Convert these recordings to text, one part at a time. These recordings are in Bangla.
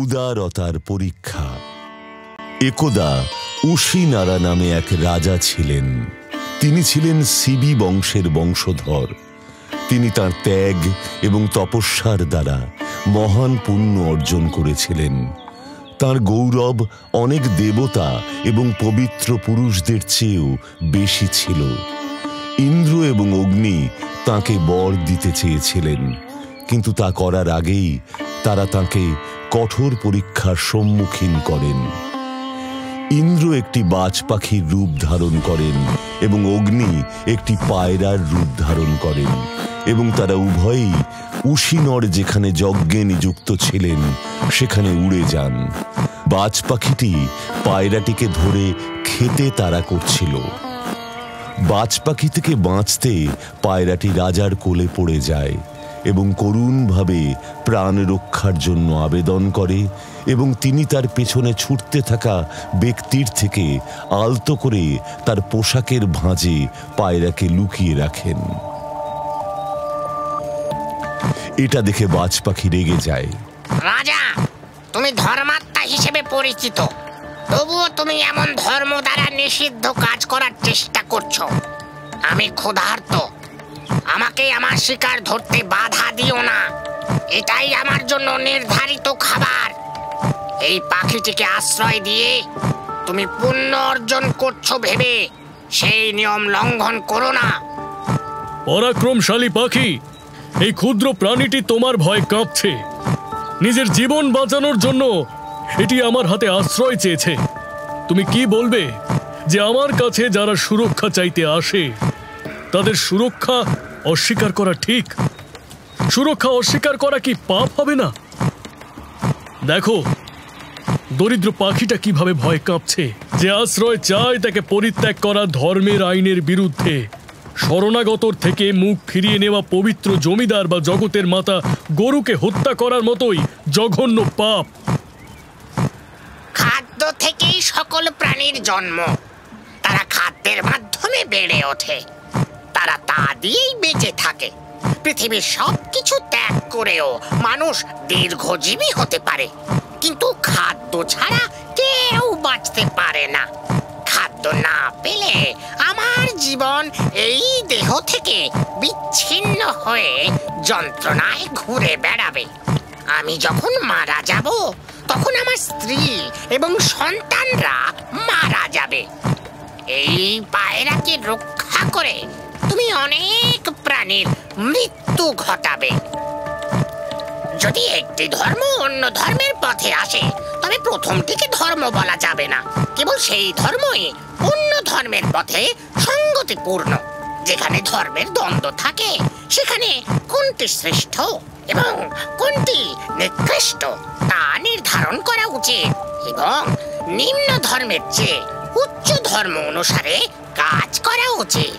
উদারতার পরীক্ষা। একদা উশিনারা নামে এক রাজা ছিলেন। তিনি ছিলেন সিবি বংশের বংশধর। তিনি তাঁর ত্যাগ এবং তপস্যার দ্বারা মহান পুণ্য অর্জন করেছিলেন। তাঁর গৌরব অনেক দেবতা এবং পবিত্র পুরুষদের চেয়েও বেশি ছিল। ইন্দ্র এবং অগ্নি তাঁকে বর দিতে চেয়েছিলেন, কিন্তু তা করার আগেই তারা তাঁকে কঠোর পরীক্ষার সম্মুখীন করেন। ইন্দ্র একটি বাজ পাখির রূপ ধারণ করেন এবং অগ্নি একটি পায়রার রূপ ধারণ করেন, এবং তারা উভয়ই উশিনর যেখানে যজ্ঞে নিযুক্ত ছিলেন সেখানে উড়ে যান। বাজ পাখিটি পায়রাটিকে ধরে খেতে তাড়া করছিল। বাজ পাখি থেকে বাঁচতে পায়রাটি রাজার কোলে পড়ে যায় এবং করুণভাবে প্রাণ রক্ষার জন্য আবেদন করে, এবং তিনি তার পেছনে ছুটতে থাকা ব্যক্তির থেকে আলতো করে তার পোশাকের ভাঁজে পায়রাকে লুকিয়ে রাখেন। এটা দেখে বাজ পাখি রেগে যায়। রাজা, তুমি ধর্মাত্মা হিসেবে পরিচিত, তবুও তুমি এমন ধর্ম দ্বারা নিষিদ্ধ কাজ করার চেষ্টা করছো। আমি ক্ষুধার্ত, আমাকে আমার শিকার ধরতে বাধা দিও না। এটাই আমার জন্য নির্ধারিত খাবার। এই পাখিটিকে আশ্রয় দিয়ে তুমি পুণ্য অর্জন করছো ভেবে সেই নিয়ম লঙ্ঘন করো না। পরাক্রমশালী পাখি, এই ক্ষুদ্র প্রাণীটি তোমার ভয় কাঁপছে। নিজের জীবন বাঁচানোর জন্য এটি আমার হাতে আশ্রয় চেয়েছে। তুমি কি বলবে যে আমার কাছে যারা সুরক্ষা চাইতে আসে তাদের সুরক্ষা অস্বীকার করা ঠিক? সুরক্ষা অস্বীকার করা কি পাপ হবে না? দেখো দরিদ্র পাখিটা কিভাবে ভয় কাঁপছে। যে আশ্রয় চায় তাকে পরিত্যাগ করা ধর্মের আইনের বিরুদ্ধে। শরণাগতর থেকে মুখ ফিরিয়ে নেওয়া পবিত্র জমিদার বা জগতের মাতা গরুকে হত্যা করার মতোই জঘন্য পাপ। খাদ্য থেকেই সকল প্রাণীর জন্ম। তারা খাদ্যের মাধ্যমে বেড়ে ওঠে, তারা তা দিয়েই বেঁচে থাকে। পৃথিবীর সবকিছু ত্যাগ করেও মানুষ দীর্ঘজীবী হতে পারে, কিন্তু খাদ্য ছাড়া কেউ বাঁচতে পারে না। খাদ্য না পেলে আমার জীবন এই দেহ থেকে বিচ্ছিন্ন হয়ে যন্ত্রণায় ঘুরে বেড়াবে। আমি যখন মারা যাব তখন আমার স্ত্রী এবং সন্তানরা মারা যাবে। এই পায়রাকে রক্ষা করে তুমি অনেক প্রাণীর মৃত্যু ঘটাবে। যদি একটি ধর্ম অন্য ধর্মের পথে আসে তবে প্রথমটিকে ধর্ম বলা যাবে না। কেবল সেই ধর্মই অন্য ধর্মের পথে সঙ্গতিপূর্ণ। যেখানে ধর্মের দ্বন্দ্ব থাকে সেখানে কোনটি শ্রেষ্ঠ এবং কোনটি নিকৃষ্ট তা নির্ধারণ করা উচিত, এবং নিম্ন ধর্মের চেয়ে উচ্চ ধর্ম অনুসারে কাজ করা উচিত।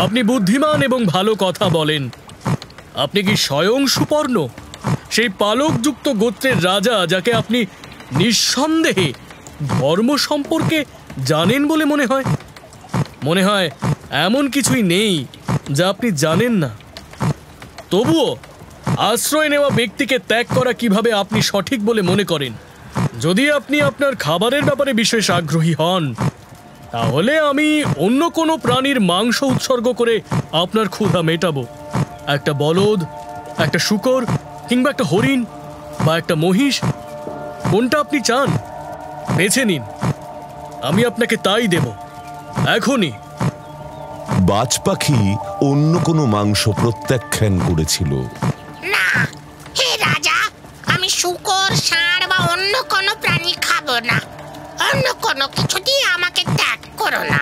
আপনি বুদ্ধিমান এবং ভালো কথা বলেন। আপনি কি স্বয়ং সুপর্ণ, সেই পালকযুক্ত গোত্রের রাজা যাকে আপনি নিঃসন্দেহে ধর্ম সম্পর্কে জানেন বলে মনে হয়? মনে হয় এমন কিছুই নেই যা আপনি জানেন না। তবুও আশ্রয় নেওয়া ব্যক্তিকে ত্যাগ করা কিভাবে আপনি সঠিক বলে মনে করেন? যদি আপনি আপনার খাবারের ব্যাপারে বিশেষ আগ্রহী হন তাহলে আমি অন্য কোনো প্রাণীর মাংস উৎসর্গ করে আপনার ক্ষুধা মেটাবো। একটা বলদ, একটা শূকর, কিংবা একটা হরিণ বা একটা মহিষ, কোনটা আপনি চান বেছে নিন, আমি আপনাকে তাই দেব এখনই। বাজ পাখি অন্য কোনো মাংস প্রত্যাখ্যান করেছিল। না হে রাজা, আমি শূকর, ষাঁড় বা অন্য কোনো প্রাণী খাবো না। অন্য কোনো কিছু দিয়ে আমাকে ত্যাগ করো না।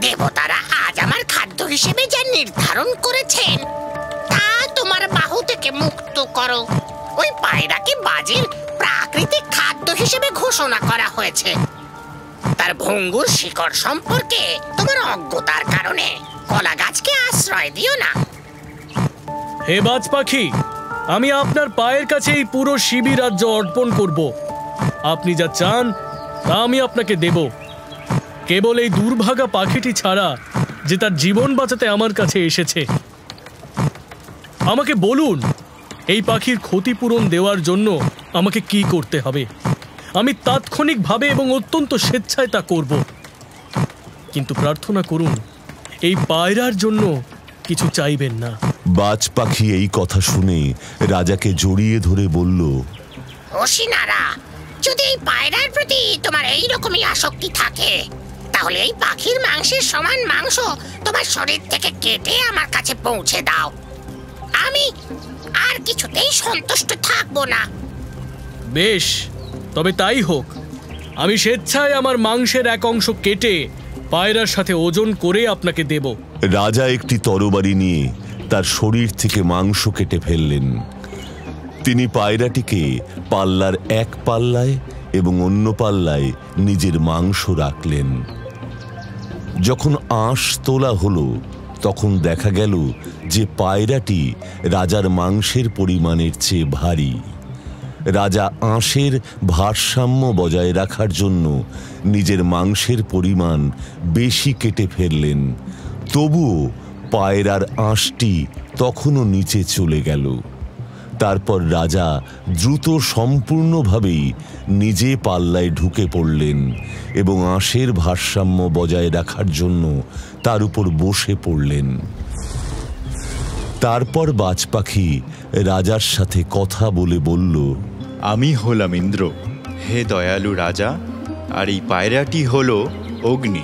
দেবতারা আজ আমার খাদ্য হিসেবে যা নির্ধারণ করেছেন তা তোমার বাহু থেকে মুক্ত করো। ওই পায়রাকে বাজির প্রাকৃতিক খাদ্য হিসেবে ঘোষণা করা হয়েছে। তার ভঙ্গুর শিকড় সম্পর্কে তোমার অজ্ঞতার কারণে কলা গাছকে আশ্রয় দিও না। হে বাজ পাখি, আমি আপনার পায়ের কাছে এই পুরো শিবি রাজ্য অর্পণ করব। আপনি যা চান তা আমি আপনাকে দেব। কেবল এই দুর্ভাগা পাখিটি ছাড়া যে তার জীবন বাঁচাতে আমার কাছে এসেছে। আমাকে বলুন এই পাখির ক্ষতিপূরণ দেওয়ার জন্য আমাকে কি করতে হবে? আমি তাৎক্ষণিকভাবে এবং অত্যন্ত স্বেচ্ছায় তা করব। কিন্তু প্রার্থনা করুন, এই পায়রার জন্য কিছু চাইবেন না। বাজ পাখি এই কথা শুনে রাজাকে জড়িয়ে ধরে বলল, অসিনারা, যদি এই পায়রার প্রতি তোমার এইরকমই আসক্তি থাকে, তাহলে এই পাখির মাংসের সমান মাংস তোমার শরীর থেকে কেটে আমার কাছে পৌঁছে দাও। আমি আর কিছুতেই সন্তুষ্ট থাকবো না। বেশ, তবে তাই হোক। আমি স্বেচ্ছায় আমার মাংসের এক অংশ কেটে পায়রার সাথে ওজন করে আপনাকে দেব। রাজা একটি তরবারি নিয়ে তার শরীর থেকে মাংস কেটে ফেললেন। তিনি পায়রাটিকে পাল্লার এক পাল্লায় এবং অন্য পাল্লায় নিজের মাংস রাখলেন। যখন আঁশ তোলা হলো, তখন দেখা গেল যে পায়রাটি রাজার মাংসের পরিমাণের চেয়ে ভারী। রাজা আঁশের ভারসাম্য বজায় রাখার জন্য নিজের মাংসের পরিমাণ বেশি কেটে ফেললেন। তবুও পায়রার আঁশটি তখনও নিচে চলে গেল। তারপর রাজা দ্রুত সম্পূর্ণভাবেই নিজে পাল্লায় ঢুকে পড়লেন এবং আঁশের ভারসাম্য বজায় রাখার জন্য তার উপর বসে পড়লেন। তারপর বাজ পাখি রাজার সাথে কথা বলে বলল, আমি হলাম ইন্দ্র, হে দয়ালু রাজা, আর এই পায়রাটি হলো অগ্নি।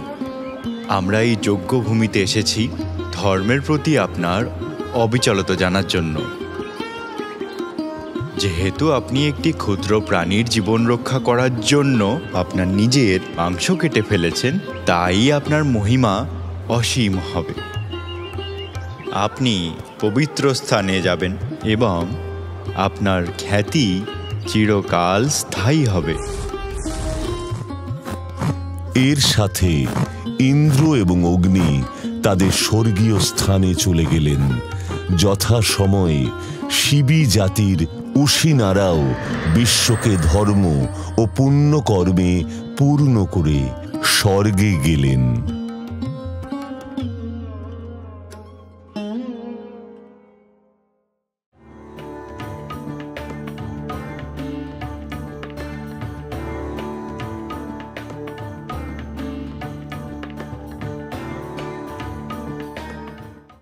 আমরা এই যজ্ঞভূমিতে এসেছি ধর্মের প্রতি আপনার অবিচলতা জানার জন্য। যেহেতু আপনি একটি ক্ষুদ্র প্রাণীর জীবন রক্ষা করার জন্য আপনার নিজের মাংস কেটে ফেলেছেন, তাই আপনার মহিমা অসীম হবে। আপনি পবিত্র স্থানে যাবেন এবং আপনার খ্যাতি চিরকাল স্থায়ী হবে। এর সাথে ইন্দ্র এবং অগ্নি তাদের স্বর্গীয় স্থানে চলে গেলেন। যথাসময়ে শিবী জাতির উশিনারাও বিশ্বকে ধর্ম ও পুণ্যকর্মে পূর্ণ করে স্বর্গে গেলেন।